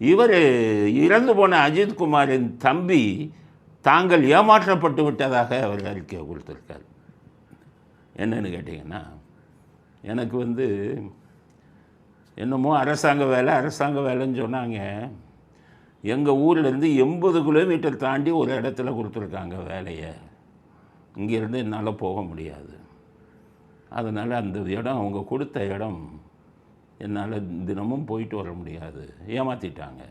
இவர் இறந்து போன அஜித்குமாரின் தம்பி தாங்கள் ஏமாற்றப்பட்டு விட்டதாக அவர் அறிக்கையை கொடுத்துருக்கார். என்னன்னு கேட்டிங்கன்னா, எனக்கு என்னமோ அரசாங்க வேலைன்னு சொன்னாங்க. எங்கள் ஊர்லேருந்து 80 கிலோமீட்டர் தாண்டி ஒரு இடத்துல கொடுத்துருக்காங்க வேலையை. இங்கேருந்து என்னால் போக முடியாது. அதனால் அந்த இடம், அவங்க கொடுத்த இடம் என்னால் தினமும் போயிட்டு வர முடியாது, ஏமாற்றிட்டாங்க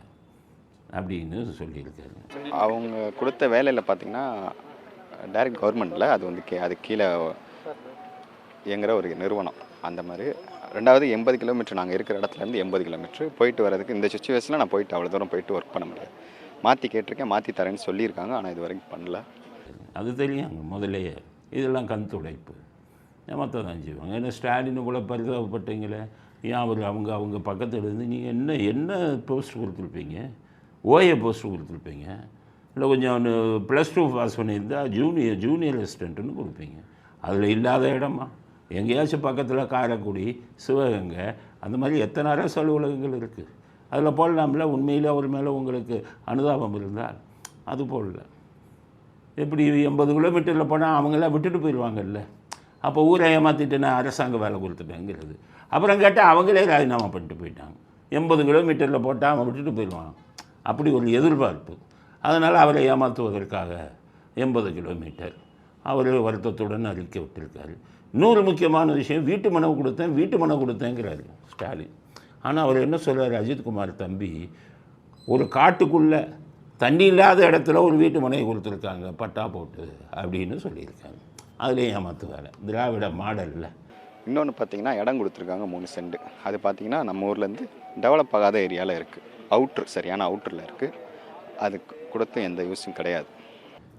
அப்படின்னு சொல்லியிருக்காரு. அவங்க கொடுத்த வேலையில் பார்த்திங்கன்னா டைரக்ட் கவர்மெண்ட்டில் அது கீழே இயங்குகிற ஒரு நிறுவனம். அந்த மாதிரி. ரெண்டாவது 80 கிலோமீட்டர், நாங்கள் இருக்கிற இடத்துலேருந்து 80 கிலோமீட்டர் போயிட்டு வரதுக்கு இந்த சுச்சுவேஷனில் நான் போயிட்டு அவ்வளோ தூரம் போயிட்டு ஒர்க் பண்ண முடியாது. மாற்றி கேட்டிருக்கேன், மாற்றி தரேன்னு சொல்லியிருக்காங்க. ஆனால் இது வரைக்கும் பண்ணல. அது தெரியும் முதல்லையே. இதெல்லாம் கண் துடைப்பு, ஏமாற்ற தான் செய்வாங்க. ஏன்னா ஸ்டாலின் கூட பரிதாபப்பட்டீங்களே, ஏன் அவங்க பக்கத்தில் இருந்து நீங்கள் என்ன போஸ்ட் கொடுத்துருப்பீங்க? ஓஏ போஸ்ட் கொடுத்துருப்பீங்க, இல்லை கொஞ்சம் +2 பாஸ் பண்ணியிருந்தால் ஜூனியர் அசிஸ்டண்ட்டுன்னு கொடுப்பீங்க. அதில் இல்லாத இடமா? எங்கேயாச்சும் பக்கத்தில் காரைக்குடி, சிவகங்கை, அந்த மாதிரி எத்தனை அரசு அலுவலகங்கள் இருக்குது. அதில் போடலாம்ல. உண்மையில் அவர் மேலே உங்களுக்கு அனுதாபம் இருந்தால் அது போடல. எப்படி 80 கிலோமீட்டரில் போனால் அவங்களாம் விட்டுட்டு போயிடுவாங்கல்ல. அப்போ ஊரை ஏமாற்றிட்டு நான் அரசாங்க வேலை கொடுத்துட்டேங்கிறது. அப்புறம் கேட்டால் அவங்களே ராஜினாமா பண்ணிட்டு போயிட்டாங்க. 80 கிலோமீட்டரில் போட்டால் அவன் விட்டுட்டு போயிடுவான், அப்படி ஒரு எதிர்பார்ப்பு. அதனால் அவரை ஏமாற்றுவதற்காக 80 கிலோமீட்டர் அவர் வருத்தத்துடன் அறிக்கை விட்டிருக்காரு. இன்னொரு முக்கியமான விஷயம், வீட்டு மனு கொடுத்தேங்கிறாரு ஸ்டாலின். ஆனால் அவர் என்ன சொல்கிறார், அஜித்குமார் தம்பி ஒரு காட்டுக்குள்ளே தண்ணி இல்லாத இடத்துல ஒரு வீட்டு மனையை கொடுத்துருக்காங்க பட்டா போட்டு அப்படின்னு சொல்லியிருக்காங்க. அதுலேயும் ஏமாத்து வேலை, திராவிட மாடலில். இன்னொன்று பார்த்திங்கன்னா இடம் கொடுத்துருக்காங்க 3 சென்ட். அது பார்த்திங்கன்னா நம்ம ஊர்லேருந்து டெவலப் ஆகாத ஏரியாவில் இருக்குது. சரியான அவுட்டரில் இருக்குது. அது கொடுத்து எந்த யூஸும் கிடையாது.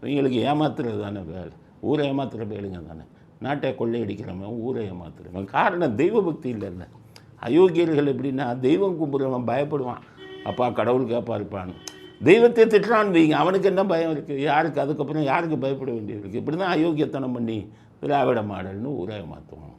இவங்களுக்கு ஏமாத்துறது தானே வேலை, ஊரை ஏமாத்துகிற வேலைங்க தானே. நாட்டை கொள்ளையடிக்கிறவன் ஊரை ஏமாத்துறவன். காரணம் தெய்வ பக்தி இல்லைல்ல. அயோக்கியர்கள் எப்படின்னா, தெய்வம் கும்பிட்றவன் பயப்படுவான், அப்பா கடவுள் கேப்பா இருப்பான். தெய்வத்தை திட்டுறான்னு வைங்க, அவனுக்கு என்ன பயம் இருக்குது? யாருக்கு அதுக்கப்புறம் யாருக்கு பயப்பட வேண்டியது இருக்குது? இப்படி தான் அயோக்கியத்தனம் பண்ணி திராவிட மாடல்னு ஊரை ஏமாற்றுவான்.